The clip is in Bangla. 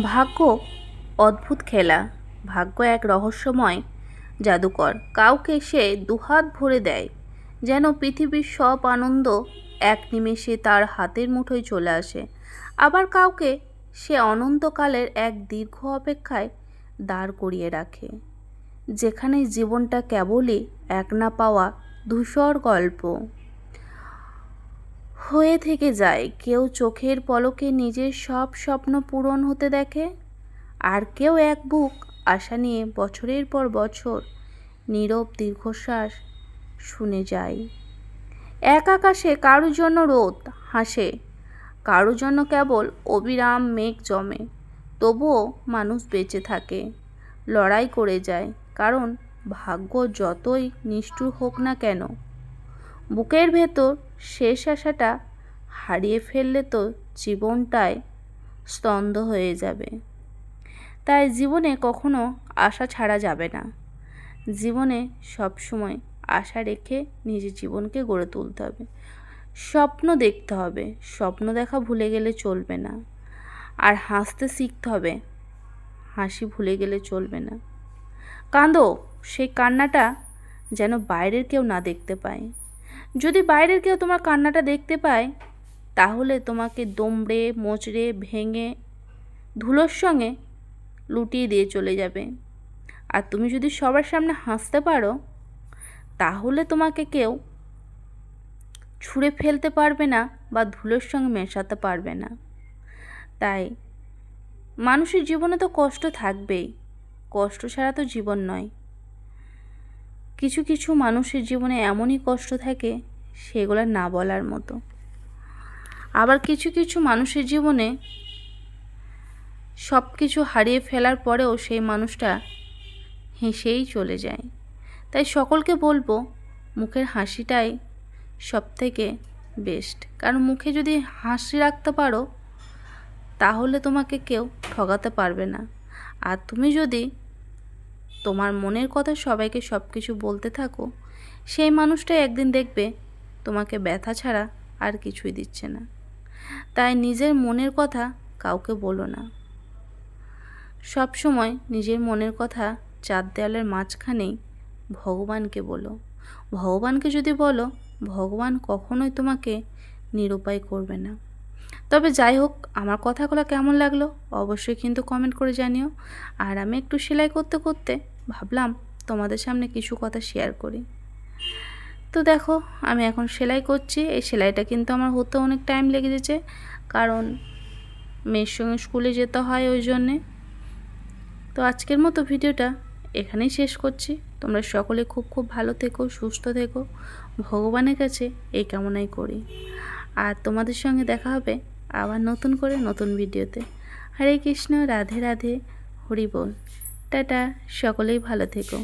ভাগ্য অদ্ভুত খেলা। ভাগ্য এক রহস্যময় জাদুকর। কাউকে সে দুহাত ভরে দেয়, যেন পৃথিবীর সব আনন্দ এক নিমেষে তার হাতের মুঠোয় চলে আসে। আবার কাউকে সে অনন্তকালের এক দীর্ঘ অপেক্ষায় দাঁড় করিয়ে রাখে, যেখানে জীবনটা কেবলই এক না পাওয়া ধূসর গল্প হয়ে থেকে যায়। কেউ চোখের পলকে নিজের সব স্বপ্ন পূরণ হতে দেখে, আর কেউ এক বুক আশা নিয়ে বছরের পর বছর নীরব দীর্ঘশ্বাস শুনে যায়। এক আকাশে কারোর জন্য রোদ হাসে, কারোর জন্য কেবল অবিরাম মেঘ জমে। তবুও মানুষ বেঁচে থাকে, লড়াই করে যায়, কারণ ভাগ্য যতই নিষ্ঠুর হোক না কেন, বুকের ভেতর শেষ আশাটা হারিয়ে ফেললে তো জীবনটাই স্তব্ধ হয়ে যাবে। তাই জীবনে কখনো আশা ছাড়া যাবে না। জীবনে সবসময় আশা রেখে নিজের জীবনকে গড়ে তুলতে হবে। স্বপ্ন দেখতে হবে, স্বপ্ন দেখা ভুলে গেলে চলবে না। আর হাসতে শিখতে হবে, হাসি ভুলে গেলে চলবে না। কাঁদো, সেই কান্নাটা যেন বাইরের কেউ না দেখতে পায়। যদি বাইরের কেউ তোমার কান্নাটা দেখতে পায়, তাহলে তোমাকে দুমড়ে মোচড়ে ভেঙে ধুলোর সঙ্গে লুটিয়ে দিয়ে চলে যাবে। আর তুমি যদি সবার সামনে হাসতে পারো, তাহলে তোমাকে কেউ ছুঁড়ে ফেলতে পারবে না বা ধুলোর সঙ্গে মেশাতে পারবে না। তাই মানুষের জীবনে তো কষ্ট থাকবেই, কষ্ট ছাড়া তো জীবন নয়। কিছু কিছু মানুষের জীবনে এমনই কষ্ট থাকে, সেগুলো না বলার মতো। আবার কিছু কিছু মানুষের জীবনে সব কিছু হারিয়ে ফেলার পরেও সেই মানুষটা হেসেই চলে যায়। তাই সকলকে বলবো, মুখের হাসিটাই সব থেকে বেস্ট। কারণ মুখে যদি হাসি রাখতে পারো, তাহলে তোমাকে কেউ ঠকাতে পারবে না। আর তুমি যদি তোমার মনের কথা সবাইকে সব কিছু বলতে থাকো, সেই মানুষটাই একদিন দেখবে তোমাকে ব্যথা ছাড়া আর কিছুই দিচ্ছে না। তাই নিজের মনের কথা কাউকে বলো না। সব সময় নিজের মনের কথা চার দেওয়ালের মাঝখানেই ভগবানকে বলো। ভগবানকে যদি বলো, ভগবান কখনোই তোমাকে নিরুপায় করবে না। তবে যাই হোক, আমার কথাগুলো কেমন লাগলো অবশ্যই কিন্তু কমেন্ট করে জানিও। আর আমি একটু সেলাই করতে করতে ভাবলাম তোমাদের সামনে কিছু কথা শেয়ার করি। তো দেখো, আমি এখন সেলাই করছি। এই সেলাইটা কিন্তু আমার হতে অনেক টাইম লেগে গেছে, কারণ মেয়ের সঙ্গে স্কুলে যেতে হয়, ওই জন্যে। তো আজকের মতো ভিডিওটা এখানেই শেষ করছি। তোমরা সকলে খুব খুব ভালো থেকো, সুস্থ থেকো, ভগবানের কাছে এই কামনাই করি। আর তোমাদের সঙ্গে দেখা হবে আবার নতুন করে নতুন ভিডিওতে। হরে কৃষ্ণ, রাধে রাধে, হরি বল। টাটা, সকলেই ভালো থেকো।